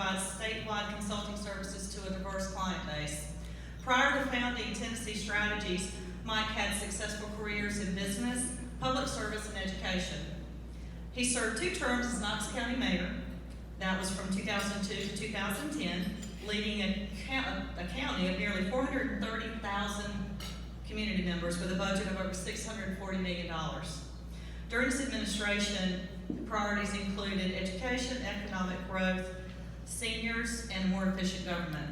provides statewide consulting services to a diverse client base. Prior to founding Tennessee Strategies, Mike had successful careers in business, public service, and education. He served 2 terms as Knox County Mayor. That was from 2002 to 2010, leading a county of nearly 430,000 community members with a budget of over $640 million. During his administration, priorities included education, economic growth, seniors, and more efficient government.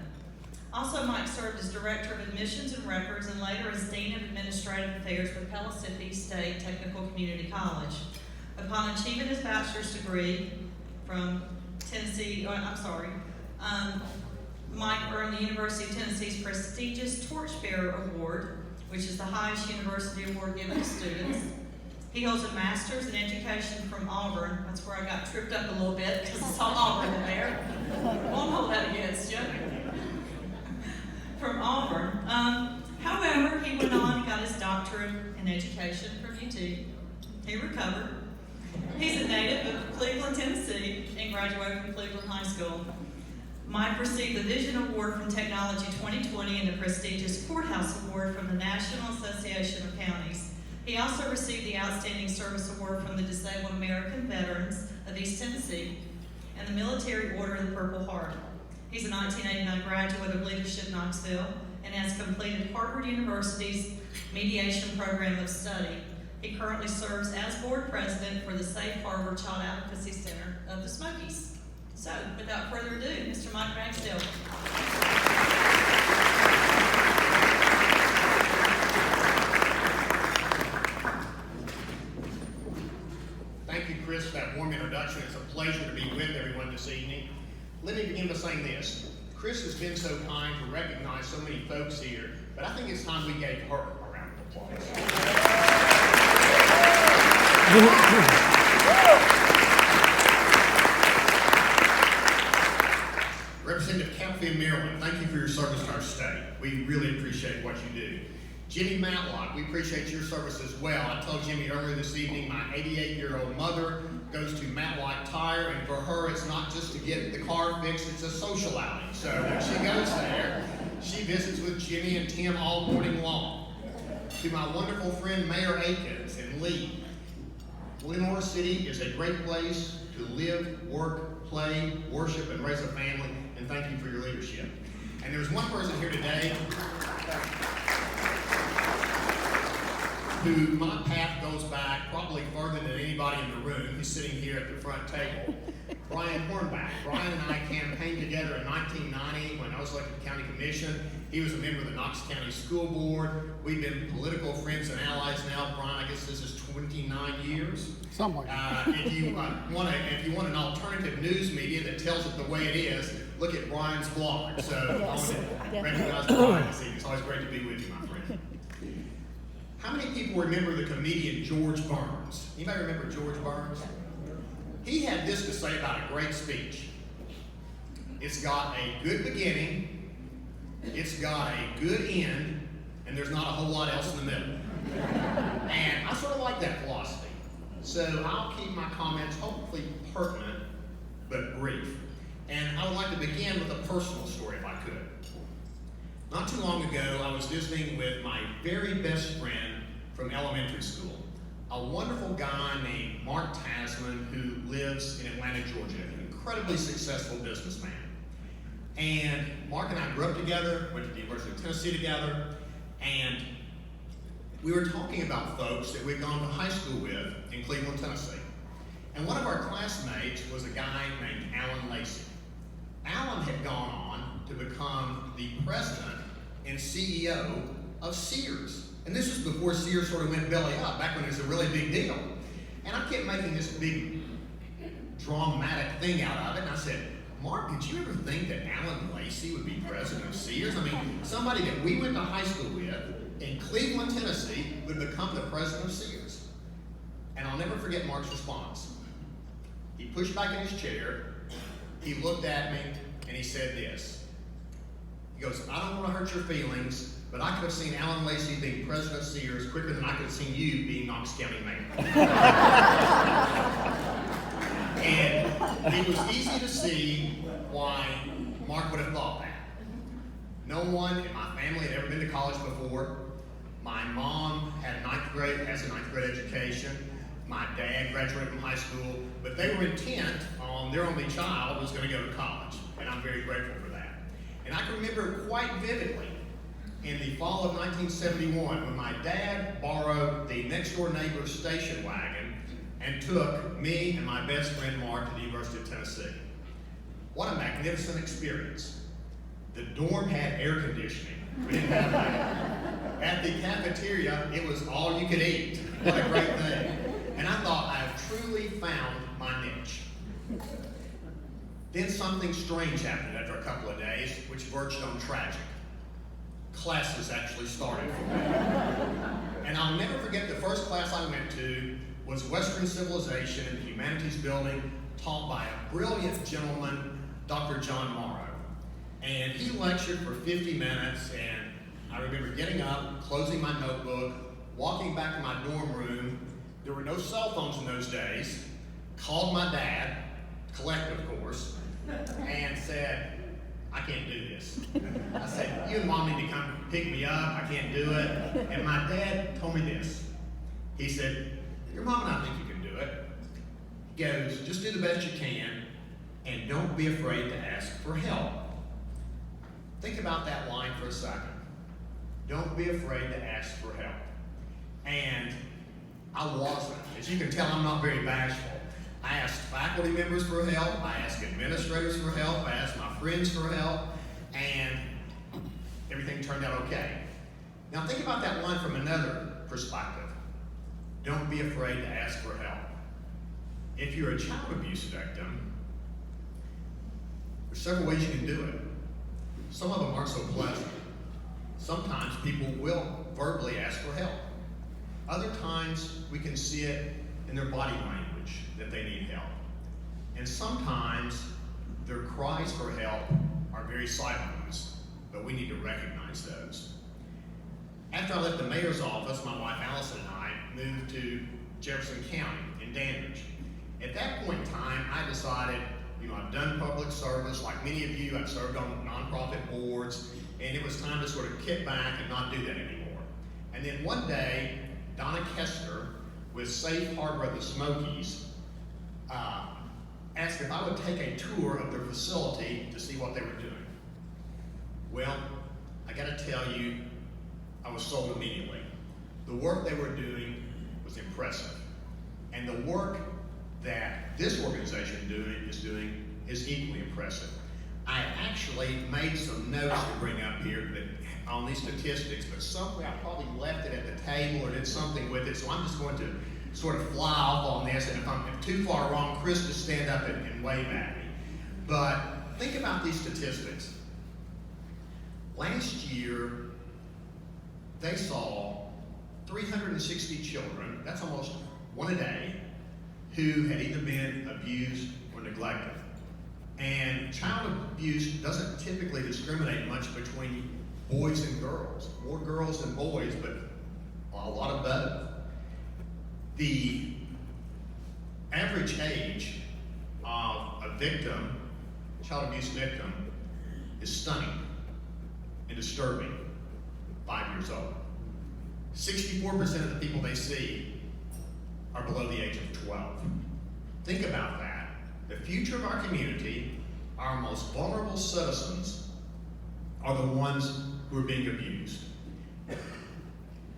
Also, Mike served as Director of Admissions and Records and later as Dean of Administrative Affairs with Pellissippi State Technical Community College. Upon achieving his bachelor's degree from Mike earned the University of Tennessee's prestigious Torchbearer Award, which is the highest university award given to students. He holds a master's in education from Auburn. That's where I got tripped up a little bit because I saw Auburn in there. Won't hold that against you. From Auburn. However, he went on and got his doctorate in education from UT. He recovered. He's a native of Cleveland, Tennessee, and graduated from Cleveland High School. Mike received the Vision Award from Technology 2020 and the prestigious Courthouse Award from the National Association of Counties. He also received the Outstanding Service Award from the Disabled American Veterans of East Tennessee and the Military Order of the Purple Heart. He's a 1989 graduate of Leadership Knoxville and has completed Harvard University's mediation program of study. He currently serves as board president for the Safe Harbor Child Advocacy Center of the Smokies. So, without further ado, Mr. Mike Ragsdale. Thank you, Chris, for that warm introduction. It's a pleasure to be with everyone this evening. Let me begin by saying this. Chris has been so kind to recognize so many folks here, but I think it's time we gave her a round of applause. Representative Cathy of Maryland, thank you for your service to our state. We really appreciate what you do. Jimmy Matlock, we appreciate your service as well. I told Jimmy earlier this evening, my 88-year-old mother goes to Matlock Tire, and for her, it's not just to get the car fixed, it's a social outing. So when she goes there, she visits with Jimmy and Tim all morning long. To my wonderful friend, Mayor Akins and Lee, Lenore City is a great place to live, work, play, worship, and raise a family, and thank you for your leadership. And there's one person here today who my path goes back probably further than anybody in the room. He's sitting here at the front table. Brian Hornback. Brian and I campaigned together in 1990 when I was elected to the county commission. He was a member of the Knox County School Board. We've been political friends and allies now. Brian, I guess this is 29 years. Somewhere. If you want an alternative news media that tells it the way it is, look at Brian's blog. So I want to recognize Brian this evening. It's always great to be with you, my friend. How many people remember the comedian George Burns? Anybody remember George Burns? He had this to say about a great speech. It's got a good beginning, it's got a good end, and there's not a whole lot else in the middle. And I sort of like that philosophy. So I'll keep my comments hopefully pertinent, but brief. And I would like to begin with a personal story if I could. Not too long ago, I was visiting with my very best friend from elementary school, a wonderful guy named Mark Tasman who lives in Atlanta, Georgia, an incredibly successful businessman. And Mark and I grew up together, went to the University of Tennessee together, and we were talking about folks that we'd gone to high school with in Cleveland, Tennessee. And one of our classmates was a guy named Alan Lacey. Alan had gone on to become the president and CEO of Sears. And this was before Sears sort of went belly up, back when it was a really big deal. And I kept making this big dramatic thing out of it, and I said, Mark, did you ever think that Alan Lacey would be president of Sears? I mean, somebody that we went to high school with in Cleveland, Tennessee would become the president of Sears. And I'll never forget Mark's response. He pushed back in his chair, he looked at me, and he said this. He goes, I don't want to hurt your feelings, but I could have seen Alan Lacey being president of Sears quicker than I could have seen you being Knox County mayor. And it was easy to see why Mark would have thought that. No one in my family had ever been to college before. My mom has a ninth grade education. My dad graduated from high school, but they were intent on their only child was going to go to college, and I'm very grateful for that. And I can remember quite vividly in the fall of 1971 when my dad borrowed the next door neighbor's station wagon and took me and my best friend Mark to the University of Tennessee. What a magnificent experience. The dorm had air conditioning. We didn't have that. At the cafeteria, it was all you could eat. What a great thing. And I thought, I have truly found my niche. Then something strange happened after a couple of days, which verged on tragic. Classes actually started for me. And I'll never forget the first class I went to was Western Civilization in the Humanities Building, taught by a brilliant gentleman, Dr. John Morrow. And he lectured for 50 minutes, and I remember getting up, closing my notebook, walking back to my dorm room. There were no cell phones in those days. Called my dad, collect of course, and said, I can't do this. I said, you and mom need to come pick me up, I can't do it. And my dad told me this. He said, your mom and I think you can do it. He goes, just do the best you can, and don't be afraid to ask for help. Think about that line for a second. Don't be afraid to ask for help. And I wasn't. As you can tell, I'm not very bashful. I asked faculty members for help, I asked administrators for help, I asked my friends for help, and everything turned out okay. Now think about that line from another perspective. Don't be afraid to ask for help. If you're a child abuse victim, there's several ways you can do it. Some of them aren't so pleasant. Sometimes people will verbally ask for help. Other times we can see it in their body language that they need help. And sometimes their cries for help are very silent ones, but we need to recognize those. After I left the mayor's office, my wife Allison and I moved to Jefferson County in Dandridge. At that point in time, I decided, I've done public service, like many of you, I've served on nonprofit boards, and it was time to sort of kick back and not do that anymore. And then one day, Donna Kester with Safe Harbor of the Smokies asked if I would take a tour of their facility to see what they were doing. Well, I gotta tell you, I was sold immediately. The work they were doing was impressive. And the work that this organization is equally impressive. I actually made some notes to bring up here on these statistics, but somewhere I probably left it at the table or did something with it, so I'm just going to sort of fly off on this, and if I'm too far wrong, Chris, just stand up and wave at me. But think about these statistics. Last year, they saw 360 children, that's almost one a day, who had either been abused or neglected. And child abuse doesn't typically discriminate much between boys and girls. More girls than boys, but a lot of both. The average age of a victim, child abuse victim, is stunning and disturbing, 5 years old. 64% of the people they see are below the age of 12. Think about that. The future of our community, our most vulnerable citizens, are the ones who are being abused.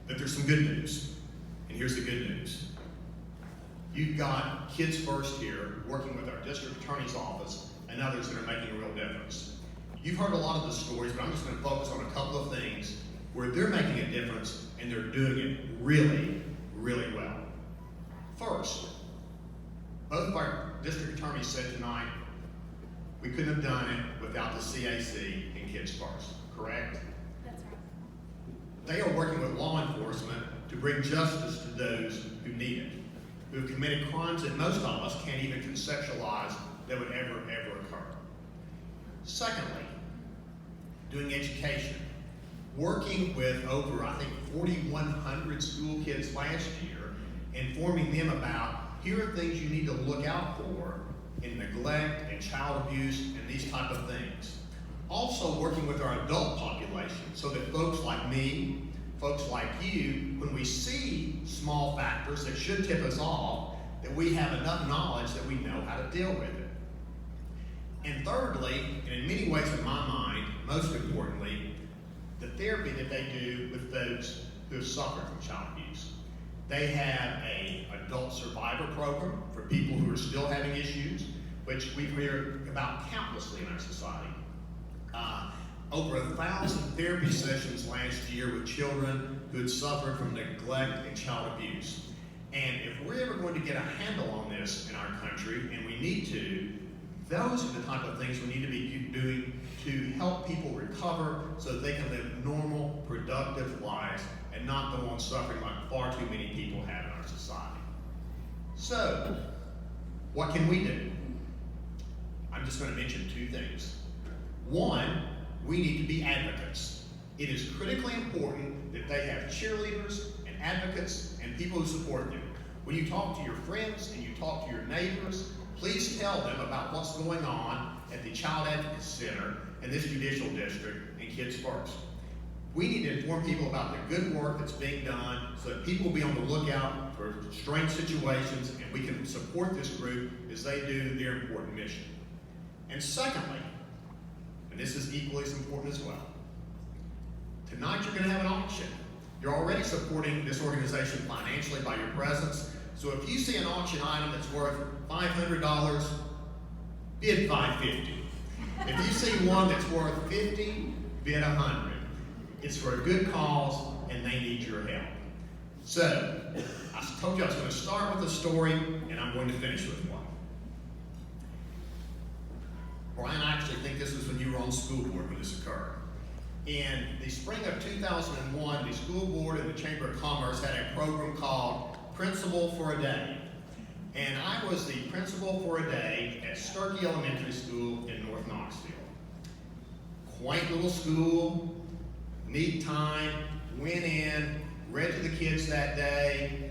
But there's some good news, and here's the good news. You've got Kids First here, working with our district attorney's office and others that are making a real difference. You've heard a lot of the stories, but I'm just going to focus on a couple of things where they're making a difference and they're doing it really, really well. First, both of our district attorneys said tonight, we couldn't have done it without the CAC and Kids First, correct? That's right. They are working with law enforcement to bring justice to those who need it, who have committed crimes that most of us can't even conceptualize that would ever occur. Secondly, doing education. Working with over, I think, 4,100 school kids last year, informing them about, here are things you need to look out for in neglect and child abuse and these type of things. Also working with our adult population so that folks like me, folks like you, when we see small factors that should tip us off, that we have enough knowledge that we know how to deal with it. And thirdly, and in many ways in my mind, most importantly, the therapy that they do with those who have suffered from child abuse. They have an adult survivor program for people who are still having issues, which we've heard about countlessly in our society. Over 1,000 therapy sessions last year with children who had suffered from neglect and child abuse. And if we're ever going to get a handle on this in our country, and we need to, those are the type of things we need to be doing to help people recover so that they can live normal, productive lives and not the ones suffering like far too many people have in our society. So, what can we do? I'm just going to mention two things. One, we need to be advocates. It is critically important that they have cheerleaders and advocates and people who support them. When you talk to your friends and you talk to your neighbors, please tell them about what's going on at the Child Advocacy Center in this judicial district and Kids First. We need to inform people about the good work that's being done so that people will be on the lookout for strange situations and we can support this group as they do their important mission. And secondly, and this is equally as important as well, tonight you're going to have an auction. You're already supporting this organization financially by your presence. So if you see an auction item that's worth $500, bid $550. If you see one that's worth $50, bid $100. It's for a good cause and they need your help. So, I told you I was going to start with a story and I'm going to finish with one. Brian, I actually think this was when you were on school board when this occurred. In the spring of 2001, the school board and the Chamber of Commerce had a program called Principal for a Day. And I was the principal for a day at Sturkey Elementary School in North Knoxville. Quaint little school, neat time, went in, read to the kids that day.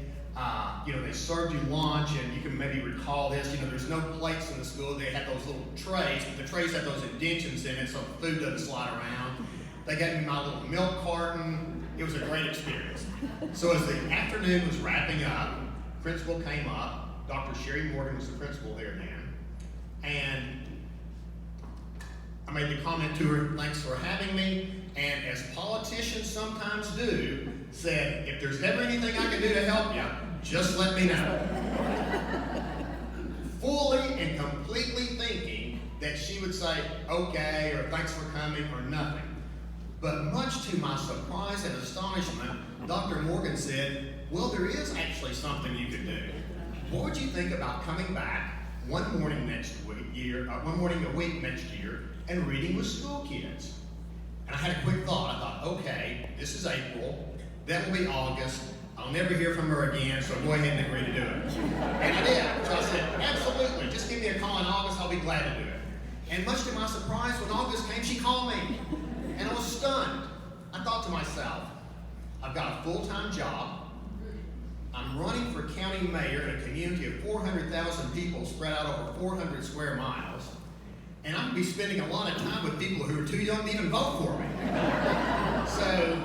They served you lunch, and you can maybe recall this. There's no plates in the school. They had those little trays, but the trays had those indentions in it so the food doesn't slide around. They gave me my little milk carton. It was a great experience. So as the afternoon was wrapping up, principal came up. Dr. Sherry Morgan was the principal there then. And I made the comment to her, thanks for having me. And as politicians sometimes do, said, if there's ever anything I can do to help you, just let me know. Fully and completely thinking that she would say, okay, or thanks for coming, or nothing. But much to my surprise and astonishment, Dr. Morgan said, well, there is actually something you could do. What would you think about coming back one morning a week next year and reading with school kids? And I had a quick thought. I thought, okay, this is April, that will be August, I'll never hear from her again, so go ahead and agree to do it. And I did. So I said, absolutely, just give me a call in August, I'll be glad to do it. And much to my surprise, when August came, she called me. And I was stunned. I thought to myself, I've got a full-time job, I'm running for county mayor in a community of 400,000 people spread out over 400 square miles, and I'm going to be spending a lot of time with people who are too young to even vote for me. So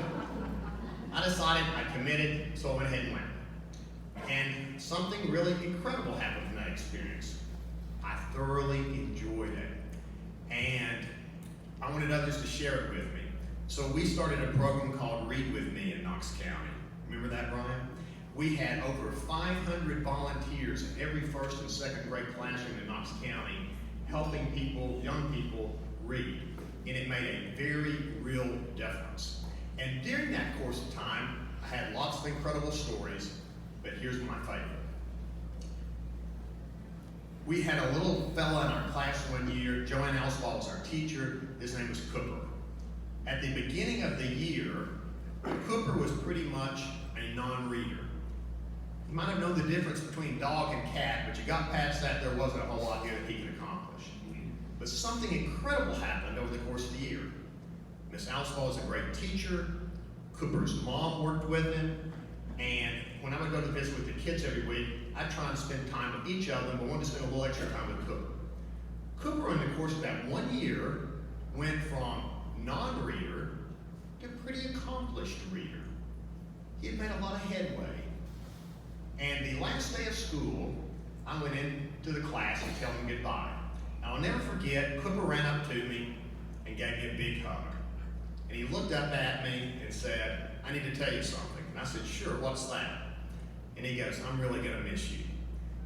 I decided, I committed, so I went ahead and went. And something really incredible happened from that experience. I thoroughly enjoyed it. And I wanted others to share it with me. So we started a program called Read With Me in Knox County. Remember that, Brian? We had over 500 volunteers in every first and second grade classroom in Knox County helping people, young people, read. And it made a very real difference. And during that course of time, I had lots of incredible stories, but here's my favorite. We had a little fella in our class one year, Joanne Elswald was our teacher, his name was Cooper. At the beginning of the year, Cooper was pretty much a non-reader. You might have known the difference between dog and cat, but you got past that, there wasn't a whole lot here that he could accomplish. But something incredible happened over the course of the year. Miss Elswald was a great teacher, Cooper's mom worked with him, and when I would go to visit with the kids every week, I'd try and spend time with each of them, but wanted to spend a little extra time with Cooper. Cooper, in the course of that 1 year, went from non-reader to pretty accomplished reader. He had made a lot of headway. And the last day of school, I went into the class to tell him goodbye. And I'll never forget, Cooper ran up to me and gave me a big hug. And he looked up at me and said, "I need to tell you something." And I said, "Sure, what's that?" And he goes, "I'm really gonna miss you."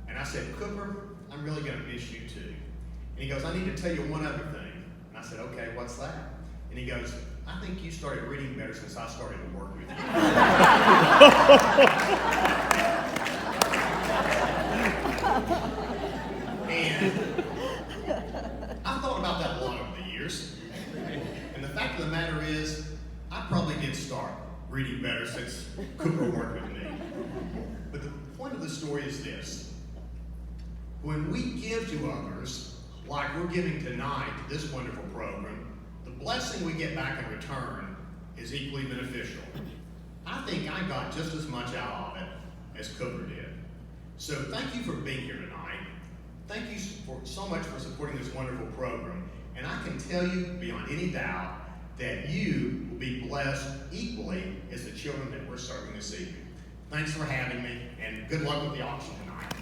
And I said, "Cooper, I'm really gonna miss you too." And he goes, "I need to tell you one other thing." And I said, "Okay, what's that?" And he goes, "I think you started reading better since I started to work with you." And I've thought about that a lot over the years. And the fact of the matter is, I probably did start reading better since Cooper worked with me. But the point of the story is this. When we give to others, like we're giving tonight to this wonderful program, the blessing we get back in return is equally beneficial. I think I got just as much out of it as Cooper did. So thank you for being here tonight. Thank you so much for supporting this wonderful program. And I can tell you beyond any doubt that you will be blessed equally as the children that we're serving this evening. Thanks for having me, and good luck with the auction tonight.